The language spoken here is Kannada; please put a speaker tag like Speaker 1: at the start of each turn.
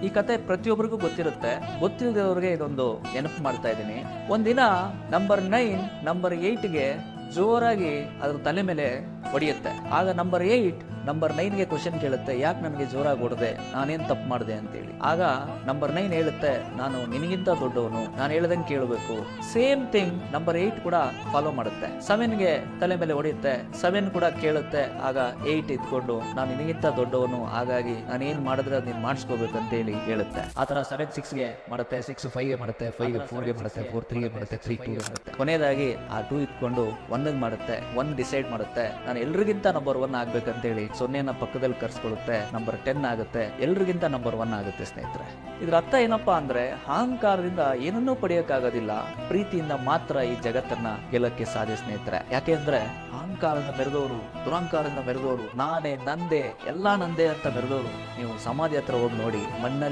Speaker 1: ಈ ಕತೆ ಪ್ರತಿಯೊಬ್ಬರಿಗೂ ಗೊತ್ತಿರುತ್ತೆ, ಗೊತ್ತಿಲ್ಲದವ್ರಿಗೆ ಇದೊಂದು ನೆನಪು ಮಾಡ್ತಾ ಇದ್ದೀನಿ. ಒಂದಿನ ನಂಬರ್ 9 ನಂಬರ್ 8ಗೆ ಜೋರಾಗಿ ಅದ್ರ ತಲೆ ಮೇಲೆ ಹೊಡೆಯುತ್ತೆ. ಆಗ ನಂಬರ್ 8 ನಂಬರ್ 9ಗೆ ಕ್ವಶನ್ ಕೇಳುತ್ತೆ, ಯಾಕೆ ನನಗೆ ಜೋರಾಗಿ ಹೊಡೆದೆ, ನಾನೇನ್ ತಪ್ಪು ಮಾಡಿದೆ ಅಂತೇಳಿ. ಆಗ ನಂಬರ್ 9 ಹೇಳುತ್ತೆ, ನಾನು ನಿನಗಿಂತ ದೊಡ್ಡವನು, ನಾನು ಹೇಳ್ದಂಗೆ ಕೇಳಬೇಕು. ಸೇಮ್ ಥಿಂಗ್ ನಂಬರ್ 8 ಕೂಡ ಫಾಲೋ ಮಾಡುತ್ತೆ. 7ಗೆ ತಲೆ ಮೇಲೆ ಹೊಡೆಯುತ್ತೆ, 7 ಕೂಡ ಕೇಳುತ್ತೆ. ಆಗ 8 ಇದ್ಕೊಂಡು, ನಾನು ನಿನಗಿಂತ ದೊಡ್ಡವನು, ಹಾಗಾಗಿ ನಾನು ಏನ್ ಮಾಡಿದ್ರೆ ನೀನ್ ಮಾಡಿಸ್ಕೋಬೇಕು ಅಂತ ಹೇಳಿ ಹೇಳುತ್ತೆ. ಆತರ 7 6ಗೆ ಮಾಡುತ್ತೆ, 6 5ಗೆ ಮಾಡುತ್ತೆ, 5 4ಗೆ ಮಾಡುತ್ತೆ, 4 3ಗೆ ಮಾಡುತ್ತೆ, 3 2ಗೆ ಮಾಡುತ್ತೆ. ಕೊನೆಯದಾಗಿ ಆ 2 ಇಟ್ಕೊಂಡು 1ಗೆ ಮಾಡುತ್ತೆ. 1 ಡಿಸೈಡ್ ಮಾಡುತ್ತೆ, ನಾನು ಎಲ್ರಿಗಿಂತ ನಂಬರ್ 1 ಆಗ್ಬೇಕಂತ ಹೇಳಿ 0ನ ಪಕ್ಕದಲ್ಲಿ ಕರ್ಸ್ಕೊಳ್ಳುತ್ತೆ. ನಂಬರ್ 10 ಆಗುತ್ತೆ, ಎಲ್ರಿಗಿಂತ ನಂಬರ್ 1 ಆಗುತ್ತೆ. ಸ್ನೇಹಿತರೆ, ಇದ್ರ ಅರ್ಥ ಏನಪ್ಪಾ ಅಂದ್ರೆ, ಅಹಂಕಾರದಿಂದ ಏನನ್ನೂ ಪಡೆಯೋಕ್ಕಾಗೋದಿಲ್ಲ, ಪ್ರೀತಿಯಿಂದ ಮಾತ್ರ ಈ ಜಗತ್ತನ್ನ ಗೆಲ್ಲಕ್ಕೆ ಸಾಧ್ಯ. ಸ್ನೇಹಿತರೆ, ಯಾಕೆ ಅಂದ್ರೆ ಅಹಂಕಾರದಿಂದ ಮೆರೆದವರು, ದುರಹಂಕಾರದಿಂದ ಮೆರೆದವರು, ನಾನೇ ನಂದೇ ಎಲ್ಲಾ ನಂದೇ ಅಂತ ಮೆರೆದವರು ನೀವು ಸಮಾಧಿ ಹತ್ರ ಹೋಗಿ ನೋಡಿ, ಮಣ್ಣಲ್ಲಿ